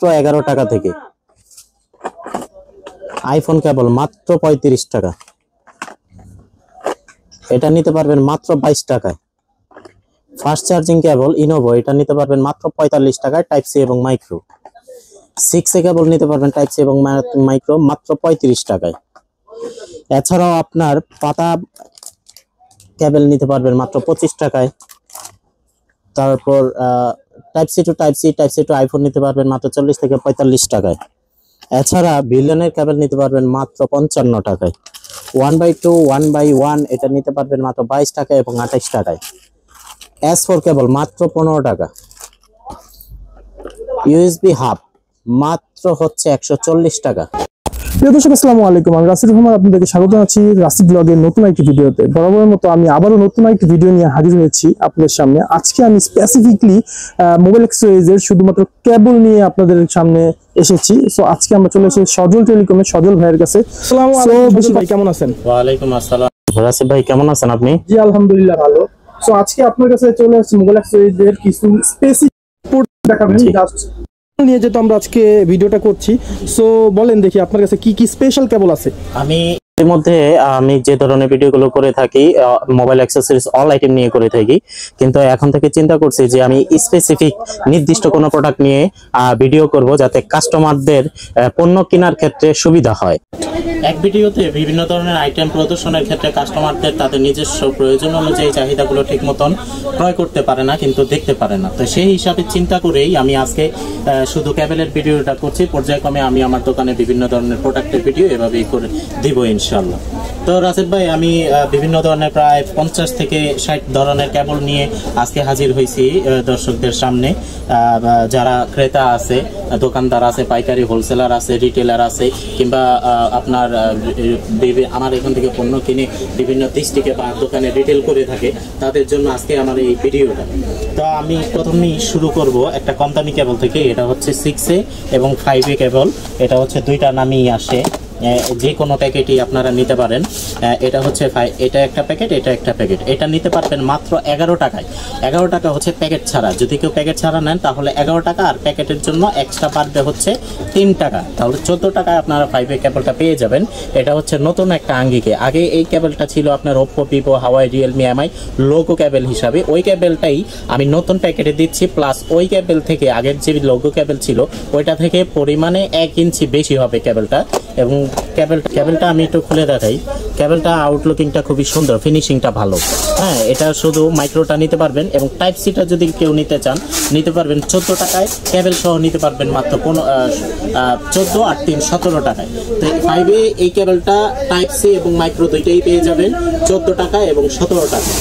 মাত্র 11 টাকা থেকে। আইফোন কেবল মাত্র 35 টাকা, এটা নিতে পারবেন মাত্র 22 টাকায়। ফাস্ট চার্জিং কেবল ইনোভো, এটা নিতে পারবেন মাত্র 45 টাকায়, টাইপ সি এবং মাইক্রো। 6 এ কেবল নিতে পারবেন টাইপ সি এবং মাইক্রো মাত্র 35 টাকায়। এছাড়াও আপনার পাতা কেবল নিতে পারবেন মাত্র 25 টাকায়। তারপর type C to type C, type C to iPhone নিতে পারবেন মাত্র 40 থেকে 45 টাকায়। এছাড়া ভিলেনের কেবল নিতে পারবেন মাত্র 55 টাকায়। 1/2 1/1 এটা নিতে পারবেন মাত্র 22 টাকা এবং 28 টাকায়। S4 কেবল মাত্র 15 টাকা। ইউএসবি হাব মাত্র হচ্ছে 140 টাকা। প্রিয় দর্শক আসসালামু আলাইকুম, আমি রাসিদ রহমান আপনাদেরকে স্বাগত জানাচ্ছি রাসিদ ব্লগের নতুন একটি ভিডিওতে। বরাবরের মতো আমি আবারও নতুন একটি ভিডিও নিয়ে হাজির হয়েছি আপনাদের সামনে। আজকে আমি স্পেসিফিকলি মোবাইল অ্যাক্সেসরিজের শুধুমাত্র কেবল নিয়ে আপনাদের সামনে এসেছি। সো আজকে আমরা চলে এসেছি সজল টেলিকমের সজল ভাইয়ের কাছে। আসসালামু আলাইকুম ভাই, কেমন আছেন? ওয়া আলাইকুম আসসালাম। রাসিদ ভাই কেমন আছেন আপনি? জি আলহামদুলিল্লাহ ভালো। সো আজকে আপনার কাছে চলে আসছে মোবাইল অ্যাক্সেসরিজের কিছু স্পেসিফিক প্রোডাক্ট দেখাবেন জাস্ট নিয়ে, যেহেতু আমরা আজকে ভিডিওটা করছি। সো বলেন দেখি আপনার কাছে কি কি স্পেশাল কেবল আছে। আমি যে ধরনের ভিডিওগুলো করে থাকি মোবাইল অ্যাক্সেসরিজ অল আইটেম নিয়ে করে থাকি, কিন্তু এখন থেকে চিন্তা করছি যে আমি স্পেসিফিক নির্দিষ্ট কোনো প্রোডাক্ট নিয়ে ভিডিও করব, যাতে কাস্টমারদের পণ্য কেনার ক্ষেত্রে সুবিধা হয়। এক ভিডিওতে বিভিন্ন ধরনের আইটেম প্রদর্শনের ক্ষেত্রে কাস্টমারদের তাদের নিজস্ব প্রয়োজন অনুযায়ী চাহিদাগুলো ঠিক মতন ক্রয় করতে পারে না, কিন্তু দেখতে পারে না। তো সেই হিসাবে চিন্তা করেই আমি আজকে শুধু কেবলের ভিডিওটা করছি। পর্যায়ক্রমে আমি আমার দোকানে বিভিন্ন ধরনের প্রোডাক্টের ভিডিও এভাবেই করে দিব ইনশাআল্লাহ। তো রাসিদ ভাই, আমি বিভিন্ন ধরনের প্রায় 50 থেকে 60 ধরনের কেবল নিয়ে আজকে হাজির হয়েছি দর্শকদের সামনে। যারা ক্রেতা আছে, দোকানদার আছে, পাইকারি হোলসেলার আছে, রিটেলার আছে, কিংবা আপনার আমার এখান থেকে পণ্য কিনে বিভিন্ন ডিস্ট্রিক্টে বা দোকানে রিটেল করে থাকে, তাদের জন্য আজকে আমার এই ভিডিওটা। তো আমি প্রথমেই শুরু করব একটা কম দামি কেবল থেকে। এটা হচ্ছে 6A এবং 5A কেবল। এটা হচ্ছে দুইটা নামই আসে, যে কোনো প্যাকেটই আপনারা নিতে পারেন। এটা হচ্ছে এটা একটা প্যাকেট, এটা একটা প্যাকেট। এটা নিতে পারবেন মাত্র 11 টাকায়। 11 টাকা হচ্ছে প্যাকেট ছাড়া। যদি কেউ প্যাকেট ছাড়া নেন তাহলে 11 টাকা, আর প্যাকেটের জন্য এক্সট্রা বাড়বে হচ্ছে 3 টাকা। তাহলে 14 টাকায় আপনারা 5A কেবলটা পেয়ে যাবেন। এটা হচ্ছে নতুন একটা আঙ্গিকে। আগে এই কেবলটা ছিল আপনার ওপ্পো, ভিভো, হাওয়াই, রিয়েলমি, এমআই লোগো কেবল হিসাবে। ওই কেবলটাই আমি নতুন প্যাকেটে দিচ্ছি, প্লাস ওই কেবল থেকে আগের যে লোগো কেবল ছিল ওইটা থেকে পরিমাণে 1 ইঞ্চি বেশি হবে কেবলটা। এবং কেবলটা আমি একটু খুলে দেখাই। কেবলটা আউটলুকিংটা খুবই সুন্দর, ফিনিশিংটা ভালো। হ্যাঁ, এটা শুধু মাইক্রোটা নিতে পারবেন, এবং টাইপ সিটা যদি কেউ নিতে চান নিতে পারবেন 14 টাকায়। কেবল সহ নিতে পারবেন মাত্র 14 আর 3 17 টাকায়। তো 5A এই কেবলটা টাইপ সি এবং মাইক্রো দুইটাই পেয়ে যাবেন 14 টাকা এবং 17 টাকা।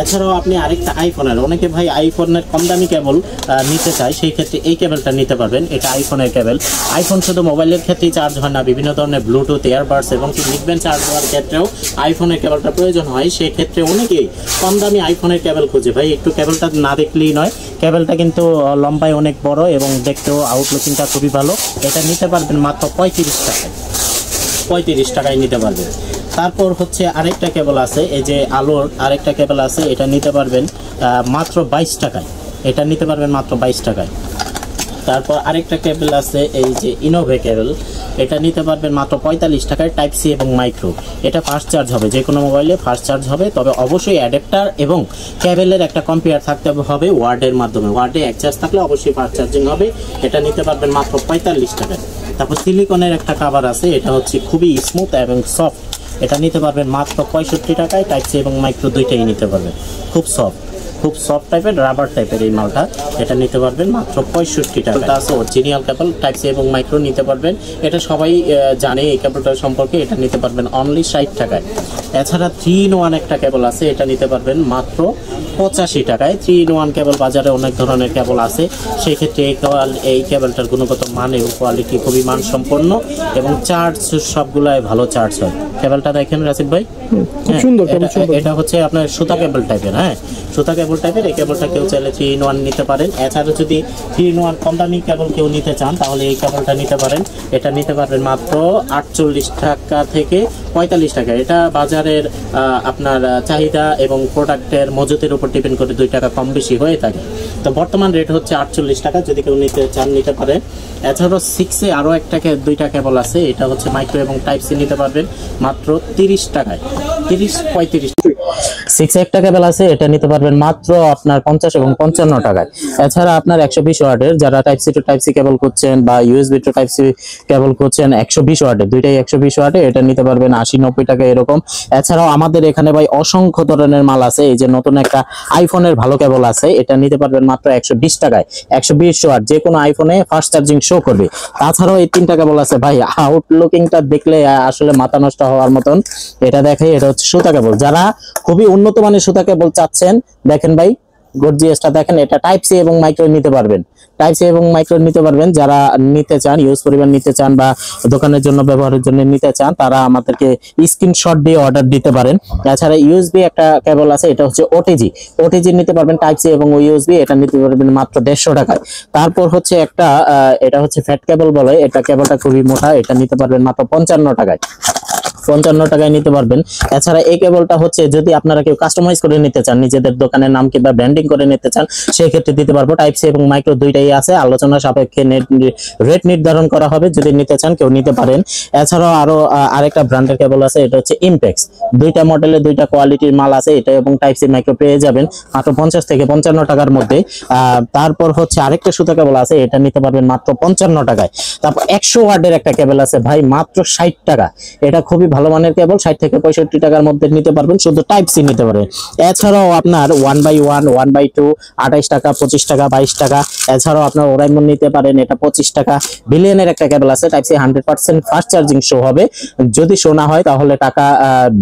এছাড়াও আপনি আরেকটা আইফোনের, অনেকে ভাই আইফোনের কম দামি কেবল নিতে চায়, সেই ক্ষেত্রে এই কেবলটা নিতে পারবেন। এটা আইফোনের কেবল। আইফোন শুধু মোবাইলের ক্ষেত্রেই চার্জ হয় না, বিভিন্ন ধরনের ব্লুটুথ, এয়ারবাডস এবং নিকবেন্ড চার্জ হওয়ার ক্ষেত্রেও আইফোনের কেবলটা প্রয়োজন হয়। সেই ক্ষেত্রে অনেকেই কম দামি আইফোনের কেবল খুঁজে। ভাই একটু কেবলটা না দেখলেই নয়, কেবলটা কিন্তু লম্বায় অনেক বড় এবং দেখতেও আউটলুকিংটা খুবই ভালো। এটা নিতে পারবেন মাত্র 35 টাকায়। 35 টাকায় নিতে পারবেন। তারপর হচ্ছে আরেকটা কেবল আছে, এই যে আলোর আরেকটা কেবল আছে, এটা নিতে পারবেন মাত্র 22 টাকায়। এটা নিতে পারবেন মাত্র 22 টাকায়। তারপর আরেকটা কেবল আছে, এই যে ইনোভে কেবল, এটা নিতে পারবেন মাত্র 45 টাকায়, টাইপ সি এবং মাইক্রো। এটা ফাস্ট চার্জ হবে, যে কোনো মোবাইলে ফাস্ট চার্জ হবে, তবে অবশ্যই অ্যাডাপ্টার এবং কেবলের একটা কম্পেয়ার থাকতে হবে ওয়ার্ডের মাধ্যমে। ওয়ার্ডে এক চার্জ থাকলে অবশ্যই ফাস্ট চার্জিং হবে। এটা নিতে পারবেন মাত্র 45 টাকায়। তারপর সিলিকনের একটা কাভার আছে, এটা হচ্ছে খুবই স্মুথ এবং সফট। এটা নিতে পারবেন মাত্র 65 টাকায়। টাইপ সি এবং মাইক্রো দুইটাই নিতে পারবেন। খুব সফট টাইপের, রাবার টাইপের এই মালটা। এটা নিতে পারবেন মাত্র 65 টাকা। এটা আছে অরিজিনাল কেবল, টাইপ সি এবং মাইক্রো নিতে পারবেন। এটা সবাই জানে এই কেবলটার সম্পর্কে। এটা নিতে পারবেন অনলি 60 টাকায়। এছাড়া 3-in-1 একটা কেবল আছে, এটা নিতে পারবেন মাত্র 85 টাকায়। 3-in-1 কেবল বাজারে অনেক ধরনের কেবল আছে, সেই ক্ষেত্রে এই কেবলটার গুণগত মান এবং কোয়ালিটি খুবই মানসম্পন্ন, এবং চার্জ সবগুলাই ভালো চার্জ হয়। কেবলটা দেখেন রাসিদ ভাই, সুন্দর। এটা হচ্ছে আপনার সুতা কেবল টাইপের। হ্যাঁ, সুতা কেবল টাইপের। এই কেবলটা কেউ চাইলে 3-in-1 নিতে পারেন। এছাড়া যদি 3-in-1 কম দামি কেবল কেউ নিতে চান তাহলে এই কেবলটা নিতে পারেন। এটা নিতে পারবেন মাত্র 48 টাকা থেকে 45 টাকা। এটা বাজারের আপনার চাহিদা এবং প্রোডাক্টের মজুতের উপর ডিপেন্ড করে 2 টাকা কম বেশি হয়ে থাকে। তো বর্তমান রেট হচ্ছে 48 টাকা, যদি কেউ নিতে চান নিতে পারে। এছাড়াও 6 এ আরও একটা 2টা কেবল আছে, এটা হচ্ছে মাইক্রো এবং টাইপ সি, নিতে পারবেন মাত্র 30 টাকায়। 35 6 এ একটা কেবল আছে, এটা নিতে পারবেন মাত্র আপনার 50 এবং 55 টাকায়। এছাড়া আপনার 120 ওয়াটের যারা type C to type C cable খুঁজছেন বা USB to type C cable খুঁজছেন 120 ওয়াটের, দুইটাই 120 ওয়াটে, এটা নিতে পারবেন 80-90 টাকা এরকম। এছাড়াও আমাদের এখানে ভাই অসংখ্য ধরনের মাল আছে। এই যে নতুন একটা আইফোনের ভালো কেবল আছে, এটা নিতে পারবেন মাত্র 120 টাকায়। 120 ওয়াট, যে কোনো আইফোনে ফাস্ট চার্জিং শো করবে। তাছাড়াও এই 3টা কেবল আছে ভাই, আউটলুকিংটা দেখলে আসলে মাথা নষ্ট হওয়ার মতন। এটা দেখে, এটা হচ্ছে সুতা কেবল। যারা খুবই উন্নত মানের সুতা কেবল চাচ্ছেন, দেখেন ভাই গর্জিয়াসটা দেখেন, এটা টাইপ সি এবং মাইক্রো নিতে পারবেন। টাইপ সি এবং মাইক্রো নিতে পারবেন। যারা নিতে চান, ইউজ পরিমাণ নিতে চান বা দোকানের জন্য ব্যবহারের জন্য নিতে চান, তারা আমাদেরকে স্ক্রিনশট দিয়ে অর্ডার দিতে পারেন। এছাড়া ইউএসবি একটা কেবল আছে, এটা হচ্ছে ওটিজি নিতে পারবেন টাইপ সি এবং ইউএসবি, এটা নিতে পারবেন মাত্র 150 টাকায়। তারপর হচ্ছে একটা এটা হচ্ছে ফ্যাট কেবল বলে, এটা কেবলটা খুবই মোটা, এটা নিতে পারবেন মাত্র 55 টাকায়। 55 টাকায় নিতে পারবেন। এছাড়া এই কেবলটা হচ্ছে যদি আপনারা কেউ কাস্টমাইজ করে নিতে চান, নিজেদের দোকানের নাম কিংবা ব্র্যান্ডিং করে নিতে চান, সেই ক্ষেত্রে দিতে পারবো। টাইপ সি এবং মাইক্রো দুইটাই আছে, আলোচনা সাপেক্ষে রেট নির্ধারণ করা হবে, যদি নিতে চান কেউ নিতে পারেন। এছাড়াও আরো আরেকটা ব্র্যান্ডের কেবল আছে, এটা হচ্ছে ইমপেক্স। 2টা মডেলের 2টা কোয়ালিটির মাল আছে, এটা এবং টাইপ সি মাইক্রো পেয়ে যাবেন মাত্র 50 থেকে 55 টাকার মধ্যে। তারপর হচ্ছে আরেকটা সুতা কেবল আছে, এটা নিতে পারবেন মাত্র 55 টাকায়। তারপর 100 ওয়াটের একটা কেবল আছে ভাই, মাত্র 60 টাকা। এটা খুবই ভালো মানের কেবল, 60 থেকে 65 টাকার মধ্যে নিতে পারবেন, শুধু টাইপ সি নিতে পারবেন। এছাড়াও আপনার 1/1, 1/2 28 টাকা, 25 টাকা, 22 টাকা। এছাড়াও আপনার ওরাইমন নিতে পারেন, এটা 25 টাকা। বিলিয়নের একটা কেবল আছে, type C 100% fast charging show হবে, যদি শো না হয় তাহলে টাকা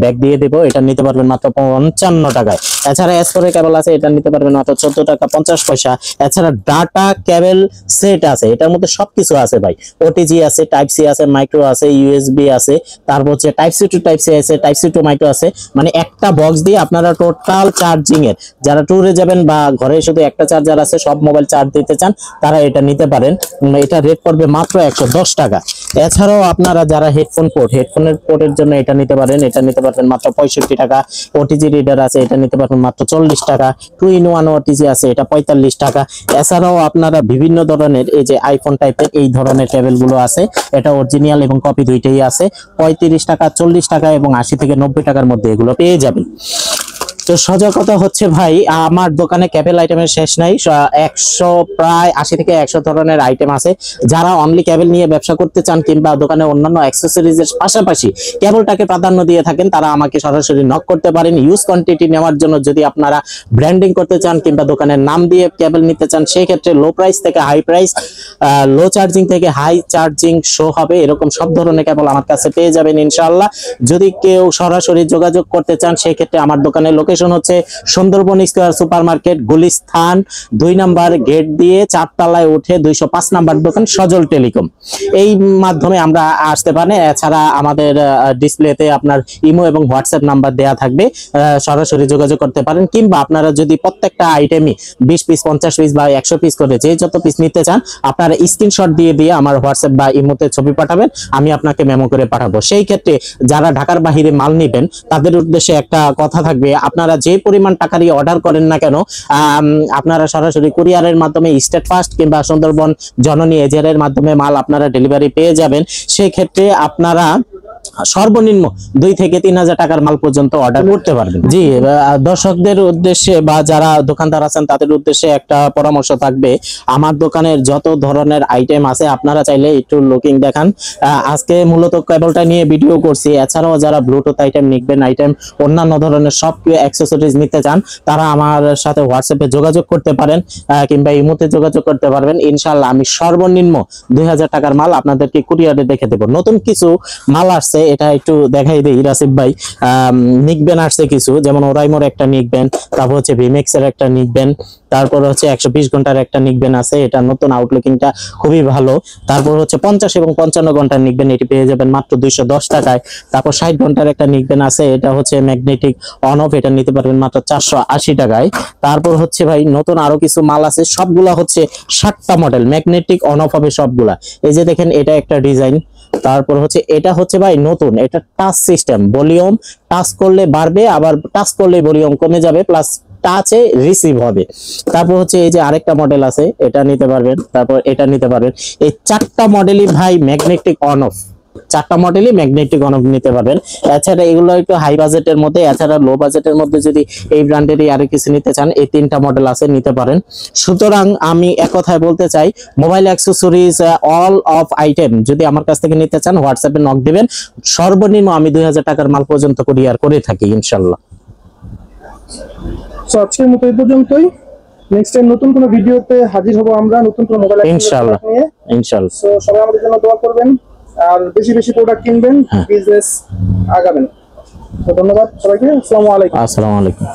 ব্যাক দিয়ে দেবো। এটা নিতে পারবেন মাত্র 55 টাকায়। এছাড়া এসফোরের কেবল আছে, এটা নিতে পারবেন মাত্র 14 টাকা 50 পয়সা। এছাড়া ডাটা কেবল সেট আছে, এটার মধ্যে সবকিছু আছে ভাই, ওটিজি আছে, টাইপ সি আছে, মাইক্রো আছে, ইউএসবি আছে, তারপর হচ্ছে type C to type C আছে, টাইপ সি টু মাইক্রো আছে। মানে একটা বক্স দিয়ে আপনারা টোটাল চার্জিং এর, যারা ট্যুরে যাবেন বা ঘরে শুধু একটা চার্জার আছে, সব মোবাইল চার্জ দিতে চান, তারা এটা নিতে পারেন। এটা রেট পড়বে মাত্র 110 টাকা। এছাড়াও আপনারা যারা হেডফোনের পোর্টের জন্য এটা নিতে পারেন, এটা নিতে পারবেন মাত্র 65 টাকা। ওটিজি রিডার আছে, এটা নিতে পারবেন মাত্র 40 টাকা। 2-in-1 ওটিজি আছে, এটা 45 টাকা। এছাড়াও আপনারা বিভিন্ন ধরনের এই যে আইফোন টাইপের এই ধরনের কেবলগুলো আছে, এটা অরিজিনাল এবং কপি দুইটাই আছে। 35 টাকা, 40 টাকা এবং 80 থেকে 90 টাকার মধ্যে এগুলো পেয়ে যাবেন। তো সোজা কথা হচ্ছে ভাই, আমার দোকানে কেবল আইটেমের শেষ নাই। 100 প্রায় 80 থেকে 100 ধরনের আইটেম আছে। যারা অনলি কেবল নিয়ে ব্যবসা করতে চান কিংবা দোকানে অন্যান্য অ্যাক্সেসরিজের পাশাপাশি কেবলটাকে প্রাধান্য দিয়ে থাকেন, তারা আমাকে সরাসরি নক করতে পারেন। ইউজ কোয়ান্টিটি নেওয়ার জন্য যদি আপনারা ব্র্যান্ডিং করতে চান কিংবা দোকানের নাম দিয়ে কেবল নিতে চান, সেই ক্ষেত্রে লো প্রাইস থেকে হাই প্রাইস, লো চার্জিং থেকে হাই চার্জিং শো হবে, এরকম সব ধরনের কেবল আমার কাছে পেয়ে যাবেন ইনশাআল্লাহ। যদি কেউ সরাসরি যোগাযোগ করতে চান, সেই ক্ষেত্রে আমার দোকানের লোকেশন হচ্ছে Sundarban square super market, Gulistan 2 number gate দিয়ে 4 তলায় উঠে 205 নাম্বার দোকান, সজল টেলিকম। এই মাধ্যমে আমরা আসতে পারেন। এছাড়া আমাদের ডিসপ্লেতে আপনার ইমো এবং হোয়াটসঅ্যাপ নাম্বার দেওয়া থাকবে, সরাসরি যোগাযোগ করতে পারেন। কিংবা আপনারা যদি প্রত্যেকটা আইটেমই 20 পিস, 50 পিস বা 100 পিস করে যে যত পিস নিতে চান, আপনারা স্ক্রিনশট দিয়ে আমার হোয়াটসঅ্যাপ বা ইমোতে ছবি পাঠাবেন, আমি আপনাকে মেমো করে পাঠাবো। সেই ক্ষেত্রে যারা ঢাকার বাইরে মাল নেবেন, তাদের উদ্দেশ্যে একটা কথা থাকবে, আপনারা যে পরিমাণ টাকারই অর্ডার করেন না কেন, আপনারা সরাসরি কুরিয়ারের মাধ্যমে স্টেট ফাস্ট কিংবা সুন্দরবন জননী এজেন্টের মাধ্যমে মাল আপনারা ডেলিভারি পেয়ে যাবেন। সেই ক্ষেত্রে আপনারা সর্বনিম্ন 2 থেকে 3,000 টাকার মাল পর্যন্ত অর্ডার করতে পারবেন। জি, দর্শকদের উদ্দেশ্যে বা যারা দোকানদার আছেন তাদের উদ্দেশ্যে একটা পরামর্শ থাকবে, আমার দোকানের যত ধরনের আইটেম আছে আপনারা চাইলে একটু লুকিং দেখান। আজকে মূলত কেবলটা নিয়ে ভিডিও করছি। এছাড়াও যারা ব্লুটুথ আইটেম নিবেন, অন্যান্য ধরনের সব অ্যাক্সেসরিজ নিতে চান, তারা আমার সাথে হোয়াটসঅ্যাপে যোগাযোগ করতে পারেন কিংবা ইমোতে যোগাযোগ করতে পারবেন। ইনশাআল্লাহ আমি সর্বনিম্ন 2,000 টাকার মাল আপনাদেরকে কুরিয়ারে দেখে দেবো। নতুন কিছু মাল আসছে, এটা একটু দেখাই দেই রাসিফ ভাই। নিকবেন আসছে কিছু, যেমন ওরাইমোর একটা নিকবেন, তারপর হচ্ছে ভিমেক্স এর একটা নিকবেন, তারপর হচ্ছে 120 ঘন্টার একটা নিকবেন আছে, এটা নতুন আউটলুকিংটা খুবই ভালো। তারপর হচ্ছে 50 এবং 55 ঘন্টার নিকবেন, এটি পেয়ে যাবেন মাত্র 210 টাকায়। তারপর 60 ঘন্টার একটা নিকবেন আছে, এটা হচ্ছে ম্যাগনেটিক অন অফ, এটা নিতে পারবেন মাত্র 480 টাকায়। তারপর হচ্ছে ভাই নতুন আরো কিছু মাল আছে, সবগুলা হচ্ছে 60টা মডেল, ম্যাগনেটিক অন অফ হবে সবগুলা। এই যে দেখেন, এটা একটা ডিজাইন, তারপর হচ্ছে এটা হচ্ছে ভাই নতুন, এটা টাচ সিস্টেম, ভলিউম টাচ করলে বাড়বে, আবার টাচ করলে ভলিউম কমে যাবে, প্লাস টাচে রিসিভ হবে। তারপর হচ্ছে এই যে আরেকটা মডেল আছে, এটা নিতে পারবেন, তারপর এটা নিতে পারবেন। এই চারটা মডেলই ভাই ম্যাগনেটিক অন অফ, চারটা মডেলই ম্যাগনেটিক অন অফ নিতে পারবেন। এছাড়া এগুলো একটু হাই বাজেটের মধ্যে, এছাড়া লো বাজেটের মধ্যে যদি এই ব্র্যান্ডেরই আরো কিছু নিতে চান, এই তিনটা মডেল আছে, নিতে পারেন। সুতরাং আমি এক কথায় বলতে চাই, mobile accessories all of item যদি আমার কাছ থেকে নিতে চান, হোয়াটসঅ্যাপে নক দিবেন। সর্বনিম্ন আমি 2000 টাকার মাল পর্যন্ত কুরিয়ার করে থাকি ইনশাল্লাহ। সো আজকের মতো এই পর্যন্তই। নেক্সট টাইম নতুন কোনো ভিডিওতে হাজির হব আমরা, নতুন কোনো মোবাইল ইনশাআল্লাহ নিয়ে। ইনশাআল্লাহ। সো সবাই আমাদের জন্য দোয়া করবেন আর বেশি বেশি প্রোডাক্ট কিনবেন, বিজনেস আগাবেন। তো ধন্যবাদ সবাইকে, আসসালামু আলাইকুম। আসসালামু আলাইকুম।